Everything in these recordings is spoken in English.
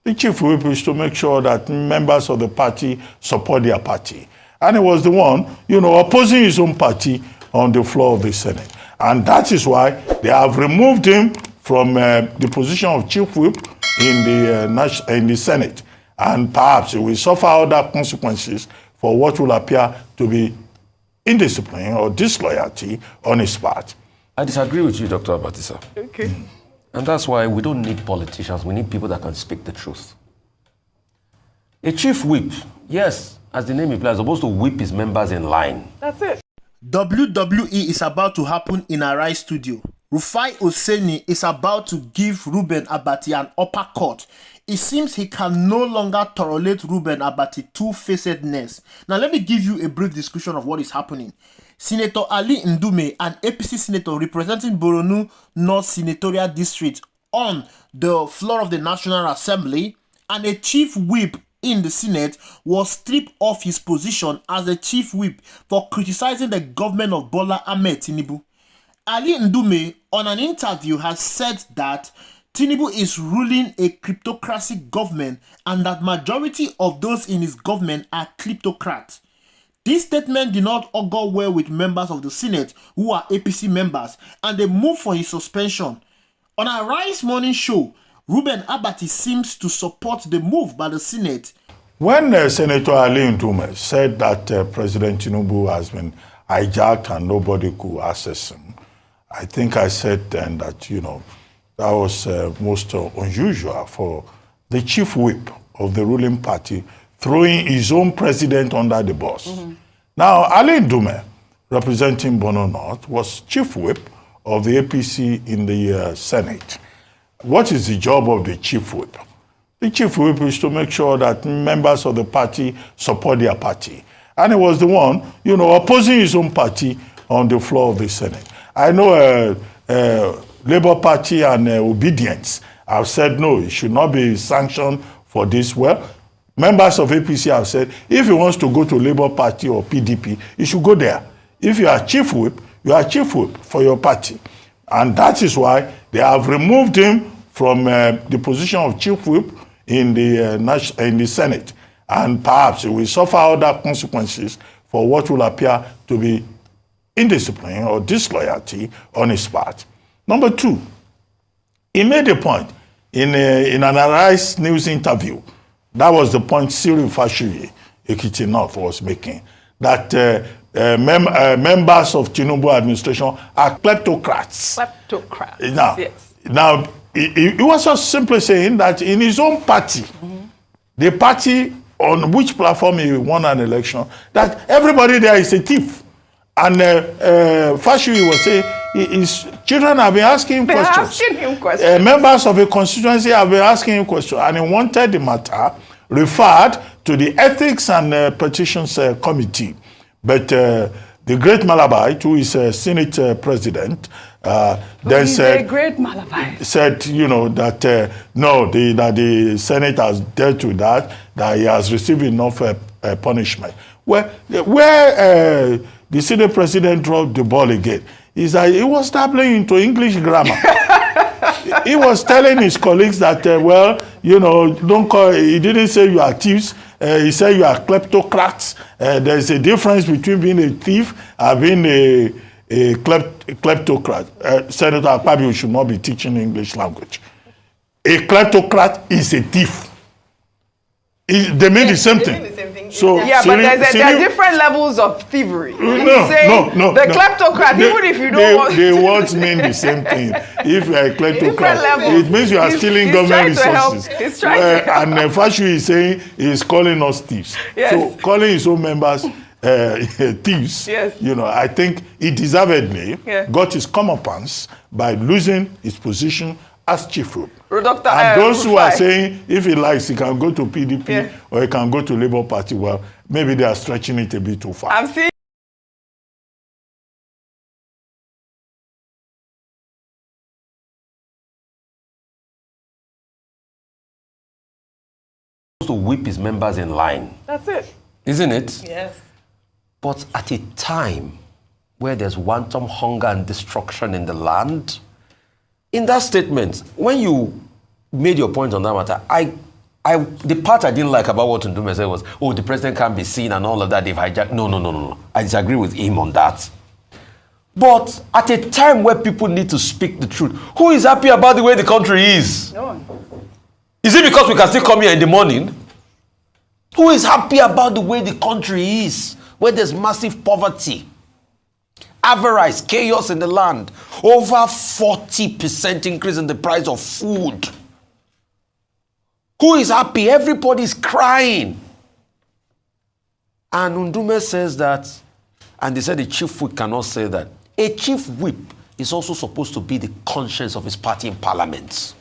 The chief whip is to make sure that members of the party support their party. And he was the one, opposing his own party on the floor of the Senate. And that is why they have removed him from the position of chief whip in the Senate. And perhaps he will suffer other consequences for what will appear to be indiscipline or disloyalty on his part. I disagree with you, Dr. Abati, sir. Okay. And that's why we don't need politicians. We need people that can speak the truth. A chief whip, yes, as the name implies, is supposed to whip his members in line. That's it. WWE is about to happen in Arise Studio. Rufai Oseni is about to give Reuben Abati an uppercut. It seems he can no longer tolerate Reuben Abati two-facedness. Now let me give you a brief description of what is happening. Senator Ali Ndume, an APC senator representing Boronu North Senatorial District on the floor of the National Assembly, and a chief whip in the Senate was stripped off his position as the chief whip for criticizing the government of Bola Ahmed Tinubu. Ali Ndume, on an interview, has said that Tinubu is ruling a kleptocracy government and that majority of those in his government are kleptocrats. This statement did not augur well with members of the Senate who are APC members, and they moved for his suspension. On our Rise Morning Show, Reuben Abati seems to support the move by the Senate. When Senator Ali Ndume said that President Tinubu has been hijacked and nobody could access him, I think I said then that, that was most unusual for the chief whip of the ruling party throwing his own president under the bus. Now, Ali Ndume, representing Bono North, was chief whip of the APC in the Senate. What is the job of the chief whip? The chief whip is to make sure that members of the party support their party. And he was the one, opposing his own party on the floor of the Senate. I know Labour Party and Obedience have said, no, it should not be sanctioned for this. Well, members of APC have said, if he wants to go to Labour Party or PDP, he should go there. If you are chief whip, you are chief whip for your party. And that is why they have removed him from the position of chief whip in the Senate. And perhaps he will suffer other consequences for what will appear to be indiscipline or disloyalty on his part. Number two, he made a point in an Arise News interview. That was the point Cyril Fashuyi, Ekiti North, was making, that members of Tinubu administration are kleptocrats. Kleptocrats, yes. Now, he was just simply saying that in his own party, the party on which platform he won an election, that everybody there is a thief. And Fashuyi was saying his children have been asking him questions. Asking him questions. Members of a constituency have been asking him questions. And he wanted the matter referred to the Ethics and Petitions Committee. But the great Malabite, who is Senate President, then said, a great Malabite. Said, that no, that the Senate has dealt with that he has received enough punishment. Where the Senate President dropped the ball again is that he was dabbling into English grammar. He was telling his colleagues that, don't call, he didn't say you are thieves. He said you are kleptocrats. There's a difference between being a thief and being a kleptocrat. Senator Akpabio should not be teaching English language. A kleptocrat is a thief. They mean the same thing. So, yeah, but there are different levels of thievery. No. The kleptocrat, even if you don't want... They words mean the same thing. If you are a kleptocrat, it means you are stealing government resources. He's trying to help. And Fashuyi is saying he's calling us thieves. Yes. So calling his own members thieves, yes. I think he deservedly got his comeuppance by losing his position as chief whip. And those who are saying if he likes, he can go to PDP or he can go to Labour Party, well, maybe they are stretching it a bit too far. I'm seeing to whip his members in line. That's it. Isn't it? Yes. But at a time where there's wanton hunger and destruction in the land, in that statement, when you made your point on that matter, I The part I didn't like about what Ndume said was, oh, the president can't be seen and all of that. They've hijacked. No. I disagree with him on that. But at a time where people need to speak the truth, who is happy about the way the country is? No one. Is it because we can still come here in the morning? Who is happy about the way the country is, where there's massive poverty, avarice, chaos in the land, over 40% increase in the price of food? Who is happy? Everybody's crying. And Ndume says that, and they said the chief whip cannot say that. A chief whip is also supposed to be the conscience of his party in parliament.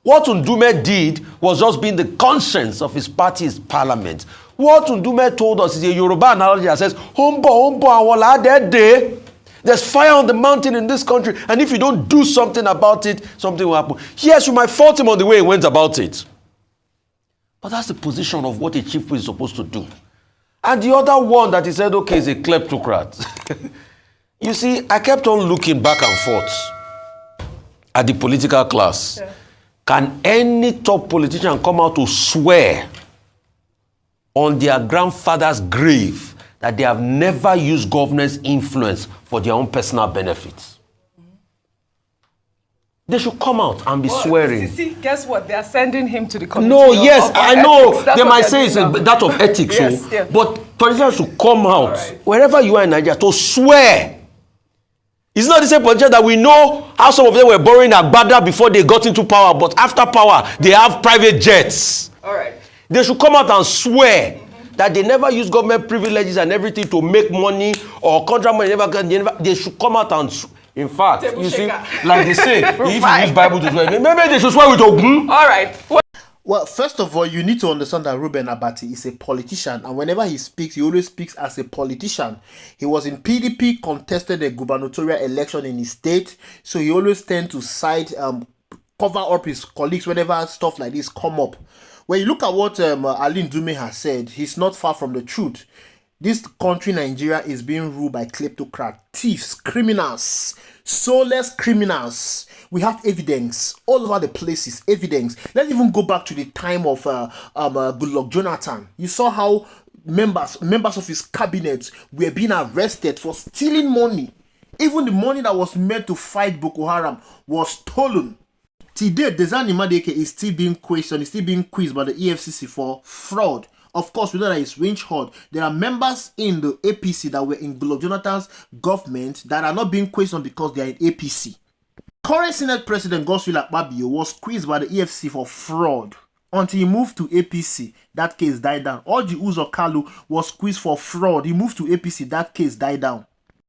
What Ndume did was just being the conscience of his party's parliament. What Ndume told us is a Yoruba analogy that says, Hombo, awala day. There's fire on the mountain in this country, and if you don't do something about it, something will happen. Yes, you might fault him on the way he went about it. But that's the position of what a chief is supposed to do. And the other one that he said, okay, is a kleptocrat. You see, I kept on looking back and forth at the political class. Yeah. Can any top politician come out to swear on their grandfather's grave that they have never used governance influence for their own personal benefits? They should come out and be swearing. See, guess what? They are sending him to the committee. No, yes, I know. They might say it's that of ethics. Yes, yeah. But politicians should come out, wherever you are in Nigeria, to swear. It's not the same politicians that we know how some of them were borrowing Agbada before they got into power, but after power, they have private jets. All right. They should come out and swear that they never use government privileges and everything to make money or contract money. They should come out and, in fact, you see, like they say, if you use Bible to swear, maybe they should swear with Ogun. All right. Well, first of all, you need to understand that Reuben Abati is a politician, and whenever he speaks, he always speaks as a politician. He was in PDP, contested a gubernatorial election in his state, so he always tends to side, cover up his colleagues whenever stuff like this come up. When you look at what Ali Ndume has said, he's not far from the truth. This country, Nigeria, is being ruled by kleptocrats, thieves, criminals, soulless criminals. We have evidence all over the places, evidence. Let's even go back to the time of Goodluck Jonathan. You saw how members of his cabinet were being arrested for stealing money. Even the money that was meant to fight Boko Haram was stolen. Today, Dezani Madeke is still being questioned, is still being quizzed by the EFCC for fraud. Of course, we know that it's range hard. There are members in the APC that were in Goodluck Jonathan's government that are not being questioned because they are in APC. Current Senate President Akpabio was quizzed by the EFCC for fraud until he moved to APC. That case died down. Orji Uzor Kalu was quizzed for fraud. He moved to APC. That case died down.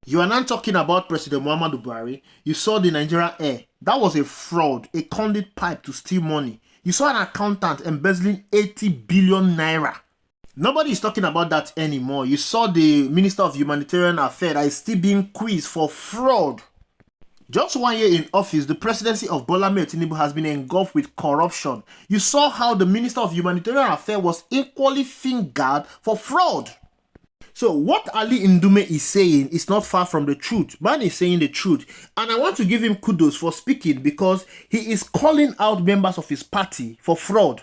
You are not talking about President Muhammadu Buhari. You saw the Nigerian Air. That was a fraud, a conduit pipe to steal money. You saw an accountant embezzling 80 billion naira. Nobody is talking about that anymore. You saw the Minister of Humanitarian Affairs that is still being quizzed for fraud. Just 1 year in office, the presidency of Bola Ahmed Tinubu has been engulfed with corruption. You saw how the Minister of Humanitarian Affairs was equally fingered for fraud. So what Ali Ndume is saying is not far from the truth. Man is saying the truth. And I want to give him kudos for speaking because he is calling out members of his party for fraud.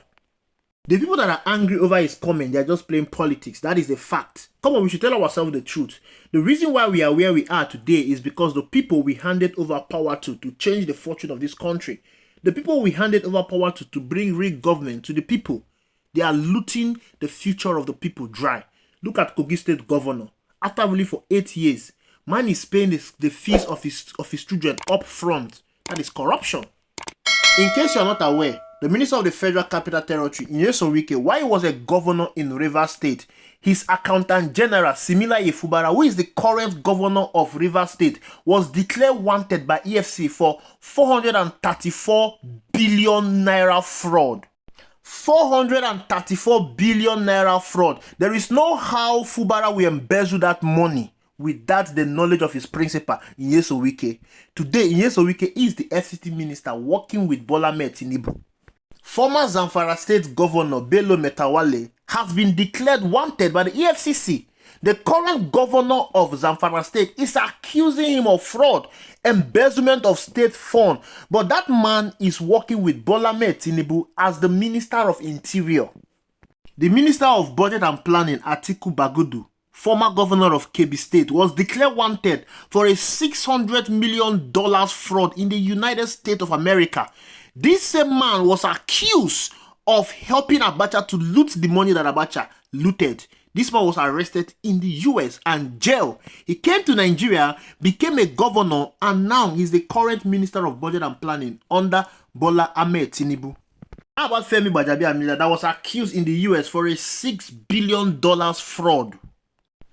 The people that are angry over his comment, they are just playing politics. That is a fact. Come on, we should tell ourselves the truth. The reason why we are where we are today is because the people we handed over power to change the fortune of this country. The people we handed over power to bring real government to the people. They are looting the future of the people dry. Look at Kogi State Governor. After ruling for 8 years, man is paying the fees of his children up front. That is corruption. In case you are not aware, the Minister of the Federal Capital Territory, Nyesom Wike, while he was a governor in Rivers State, his Accountant General, Simila Ifubara, who is the current governor of Rivers State, was declared wanted by EFCC for 434 billion naira fraud. 434 billion naira fraud. There is no how Fubara will embezzle that money without the knowledge of his principal, Nyesom Wike. Today, Nyesom Wike is the FCT minister working with Bola Ahmed Tinubu. Former Zamfara State Governor Bello Metawale has been declared wanted by the EFCC. The current governor of Zamfara State is accusing him of fraud, embezzlement of state fund. But that man is working with Bola Ahmed Tinubu as the Minister of Interior. The Minister of Budget and Planning, Atiku Bagudu, former governor of Kebbi State, was declared wanted for a $600 million fraud in the United States of America. This same man was accused of helping Abacha to loot the money that Abacha looted. This man was arrested in the US and jailed. He came to Nigeria, became a governor, and now he's the current Minister of Budget and Planning under Bola Ahmed Tinubu. How about Femi Gbajabiamila that was accused in the US for a $6 billion fraud?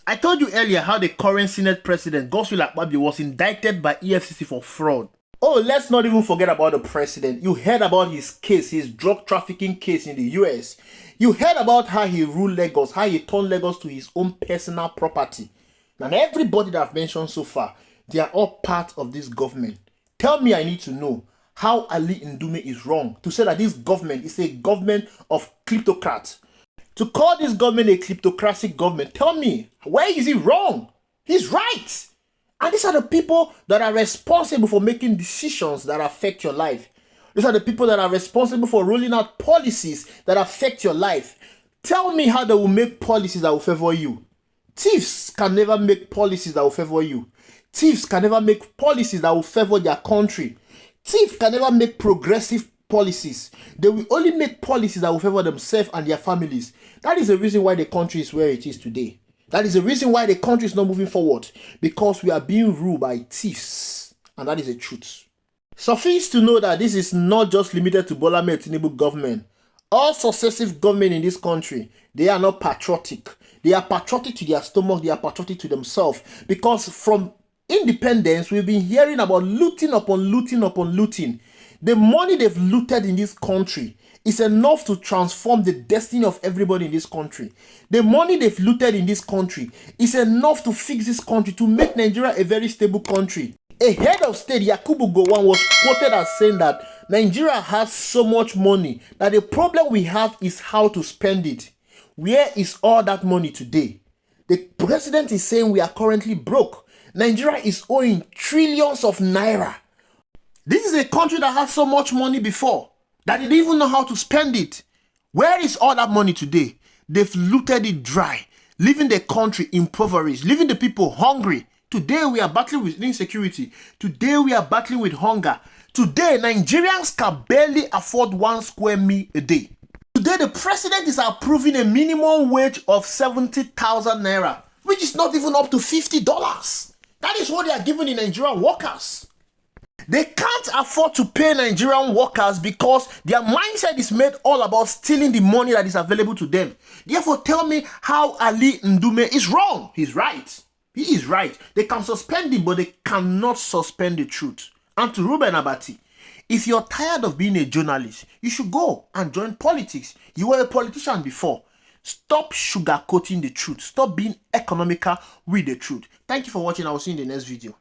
I told you earlier how the current Senate President, Godswill Akpabio, was indicted by EFCC for fraud. Oh, let's not even forget about the president. You heard about his case, his drug trafficking case in the US. You heard about how he ruled Lagos, how he turned Lagos to his own personal property. And everybody that I've mentioned so far, they are all part of this government. Tell me, I need to know how Ali Ndume is wrong to say that this government is a government of kleptocrats. To call this government a kleptocratic government, tell me, where is he wrong? He's right. And these are the people that are responsible for making decisions that affect your life. These are the people that are responsible for rolling out policies that affect your life. Tell me how they will make policies that will favor you. Thieves can never make policies that will favor you. Thieves can never make policies that will favor their country. Thieves can never make progressive policies. They will only make policies that will favor themselves and their families. That is the reason why the country is where it is today. That is the reason why the country is not moving forward. Because we are being ruled by thieves. And that is the truth. Suffice to know that this is not just limited to Bola Ahmed Tinubu government. All successive government in this country, they are not patriotic. They are patriotic to their stomach. They are patriotic to themselves. Because from independence, we've been hearing about looting upon looting upon looting. The money they've looted in this country is enough to transform the destiny of everybody in this country. The money they've looted in this country is enough to fix this country, to make Nigeria a very stable country. A head of state, Yakubu Gowon, was quoted as saying that Nigeria has so much money that the problem we have is how to spend it. Where is all that money today? The president is saying we are currently broke. Nigeria is owing trillions of naira. This is a country that had so much money before that they didn't even know how to spend it. Where is all that money today? They've looted it dry, leaving the country impoverished, leaving the people hungry. Today we are battling with insecurity. Today we are battling with hunger. Today Nigerians can barely afford 1 square meal a day. Today the president is approving a minimum wage of 70,000 naira, which is not even up to $50. That is what they are giving the Nigerian workers. They can't afford to pay Nigerian workers because their mindset is made all about stealing the money that is available to them. Therefore, tell me how Ali Ndume is wrong. He's right. He is right. They can suspend him, but they cannot suspend the truth. And to Reuben Abati, if you're tired of being a journalist, you should go and join politics. You were a politician before. Stop sugarcoating the truth. Stop being economical with the truth. Thank you for watching. I will see you in the next video.